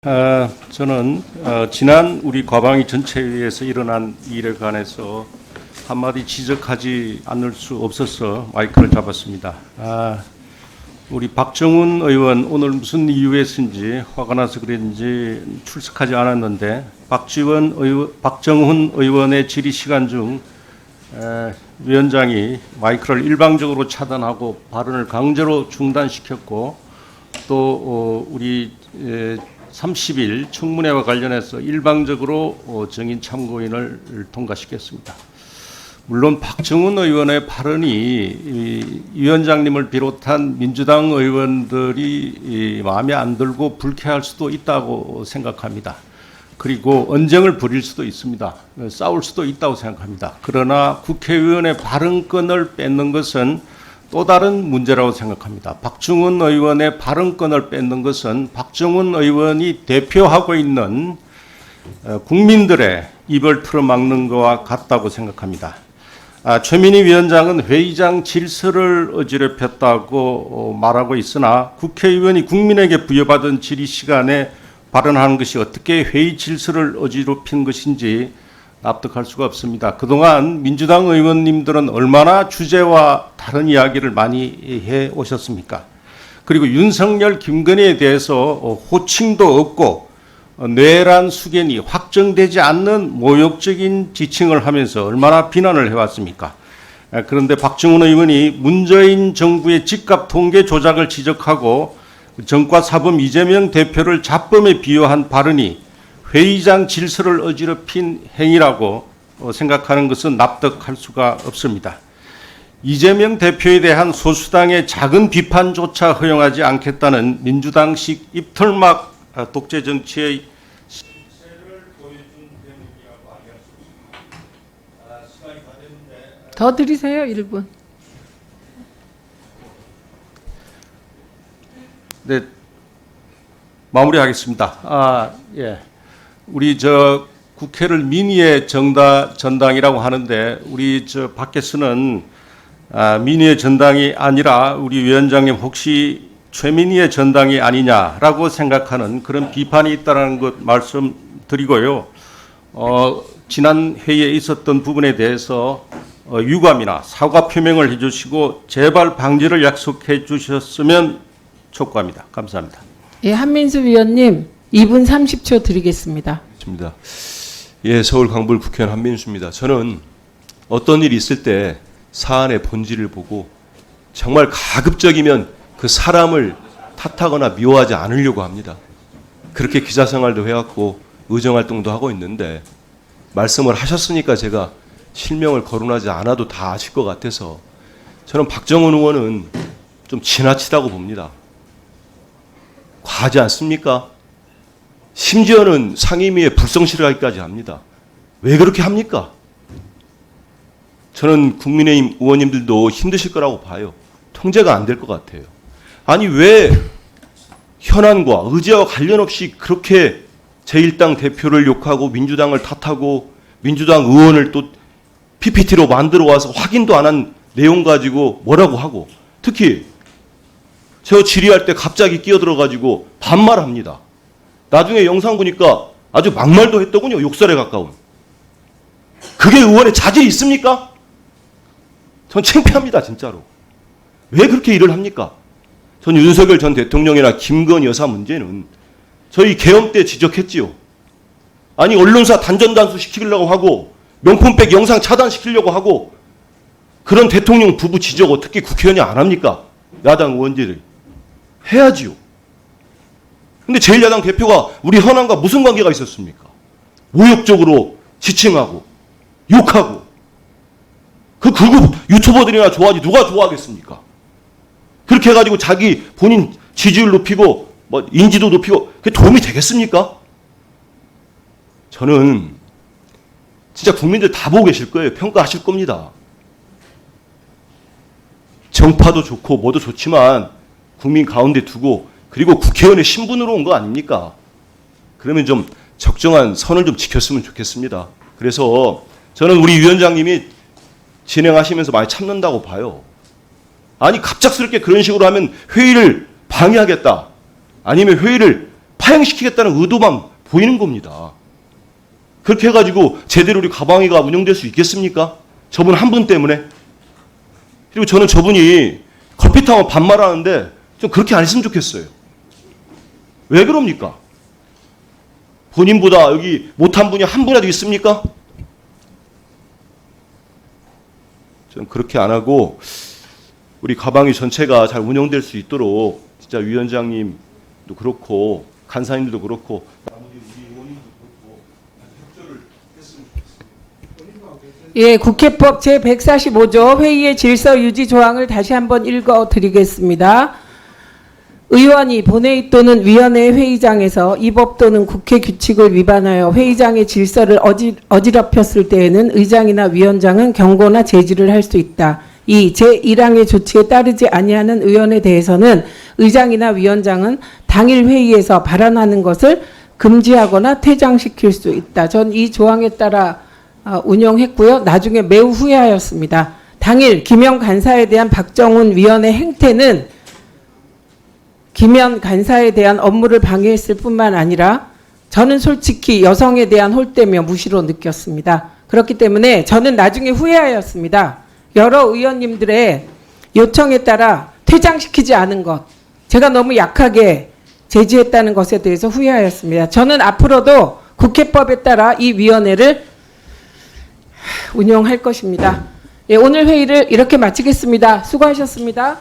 저는 지난 우리 과방위 전체회의에서 일어난 일에 관해서 한마디 지적하지 않을 수 없어서 마이크를 잡았습니다. 우리 박정훈 의원 오늘 무슨 이유에서인지 화가 나서 그랬는지 출석하지 않았는데 박정훈 의원의 질의 시간 중 위원장이 마이크를 일방적으로 차단하고 발언을 강제로 중단시켰고 또 우리 30일 청문회와 관련해서 일방적으로 정인 참고인을 통과시켰습니다. 물론 박정훈 의원의 발언이 위원장님을 비롯한 민주당 의원들이 마음에 안 들고 불쾌할 수도 있다고 생각합니다. 그리고 언쟁을 벌일 수도 있습니다. 싸울 수도 있다고 생각합니다. 그러나 국회의원의 발언권을 뺏는 것은 또 다른 문제라고 생각합니다. 박정훈 의원의 발언권을 뺏는 것은 박정훈 의원이 대표하고 있는 국민들의 입을 틀어막는 것과 같다고 생각합니다. 최민희 위원장은 회의장 질서를 어지럽혔다고 말하고 있으나 국회의원이 국민에게 부여받은 질의 시간에 발언하는 것이 어떻게 회의 질서를 어지럽힌 것인지 납득할 수가 없습니다. 그동안 민주당 의원님들은 얼마나 주제와 다른 이야기를 많이 해 오셨습니까? 그리고 윤석열, 김건희에 대해서 호칭도 없고 내란 수견이 확정되지 않는 모욕적인 지칭을 하면서 얼마나 비난을 해왔습니까? 그런데 박정훈 의원이 문재인 정부의 집값 통계 조작을 지적하고 정과 사범 이재명 대표를 잡범에 비유한 발언이 회의장 질서를 어지럽힌 행위라고 생각하는 것은 납득할 수가 없습니다. 이재명 대표에 대한 소수당의 작은 비판조차 허용하지 않겠다는 민주당식 입털막 독재 정치의 실체를 보여준 대목이라고 하면 시간이 다 됐는데 더 드리세요, 1분. 네, 마무리하겠습니다. 예. 우리 국회를 민의의 전당이라고 하는데 우리 밖에서는 민의의 전당이 아니라 우리 위원장님 혹시 최민희의 전당이 아니냐라고 생각하는 그런 비판이 있다는 것 말씀드리고요. 지난 회의에 있었던 부분에 대해서 유감이나 사과 표명을 해주시고 재발 방지를 약속해 주셨으면 촉구합니다. 감사합니다. 예, 한민수 위원님 2분 30초 드리겠습니다. 예, 서울 강북 국회의원 한민수입니다. 저는 어떤 일이 있을 때 사안의 본질을 보고 정말 가급적이면 그 사람을 탓하거나 미워하지 않으려고 합니다. 그렇게 기자 생활도 해왔고 의정활동도 하고 있는데 말씀을 하셨으니까 제가 실명을 거론하지 않아도 다 아실 것 같아서 저는 박정훈 의원은 좀 지나치다고 봅니다. 과하지 않습니까? 심지어는 상임위에 불성실하기까지 합니다. 왜 그렇게 합니까? 저는 국민의힘 의원님들도 힘드실 거라고 봐요. 통제가 안 될 것 같아요. 아니 왜 현안과 의제와 관련 없이 그렇게 제1당 대표를 욕하고 민주당을 탓하고 민주당 의원을 또 PPT로 만들어 와서 확인도 안 한 내용 가지고 뭐라고 하고 특히 저 질의할 때 갑자기 끼어들어가지고 반말합니다. 나중에 영상 보니까 아주 막말도 했더군요. 욕설에 가까운. 그게 의원의 자질이 있습니까? 전 창피합니다. 진짜로. 왜 그렇게 일을 합니까? 전 윤석열 전 대통령이나 김건희 여사 문제는 저희 계엄 때 지적했지요. 아니 언론사 단전단수 시키려고 하고 명품백 영상 차단시키려고 하고 그런 대통령 부부 지적 어떻게 국회의원이 안 합니까? 야당 의원들이. 해야지요. 근데 제1야당 대표가 우리 현안과 무슨 관계가 있었습니까? 모욕적으로 지칭하고 욕하고 그 극우 유튜버들이나 좋아하지 누가 좋아하겠습니까? 그렇게 해가지고 자기 본인 지지율 높이고 뭐 인지도 높이고 그게 도움이 되겠습니까? 저는 진짜 국민들 다 보고 계실 거예요. 평가하실 겁니다. 정파도 좋고 뭐도 좋지만 국민 가운데 두고 그리고 국회의원의 신분으로 온 거 아닙니까? 그러면 좀 적정한 선을 좀 지켰으면 좋겠습니다. 그래서 저는 우리 위원장님이 진행하시면서 많이 참는다고 봐요. 아니 갑작스럽게 그런 식으로 하면 회의를 방해하겠다. 아니면 회의를 하향시키겠다는 의도만 보이는 겁니다. 그렇게 해가지고 제대로 우리 가방위가 운영될 수 있겠습니까? 저분 한 분 때문에. 그리고 저는 저분이 커피타운 반말하는데 좀 그렇게 안 했으면 좋겠어요. 왜 그럽니까? 본인보다 여기 못한 분이 한 분이라도 있습니까? 좀 그렇게 안 하고 우리 가방위 전체가 잘 운영될 수 있도록 진짜 위원장님도 그렇고 간사님들도 그렇고 나머지 우리 의원님도 그렇고 협조를 했으면 좋겠습니다. 예, 국회법 제145조 회의의 질서 유지 조항을 다시 한번 읽어드리겠습니다. 의원이 본회의 또는 위원회 회의장에서 이 법 또는 국회 규칙을 위반하여 회의장의 질서를 어지럽혔을 때에는 의장이나 위원장은 경고나 제지를 할 수 있다. 이 제1항의 조치에 따르지 아니하는 의원에 대해서는 의장이나 위원장은 당일 회의에서 발언하는 것을 금지하거나 퇴장시킬 수 있다. 전 이 조항에 따라 운영했고요. 나중에 매우 후회하였습니다. 당일 김영 간사에 대한 박정훈 위원의 행태는 김현 간사에 대한 업무를 방해했을 뿐만 아니라 저는 솔직히 여성에 대한 홀대며 무시로 느꼈습니다. 그렇기 때문에 저는 나중에 후회하였습니다. 여러 의원님들의 요청에 따라 퇴장시키지 않은 것, 제가 너무 약하게 제지했다는 것에 대해서 후회하였습니다. 저는 앞으로도 국회법에 따라 이 위원회를 운영할 것입니다. 예, 오늘 회의를 이렇게 마치겠습니다. 수고하셨습니다.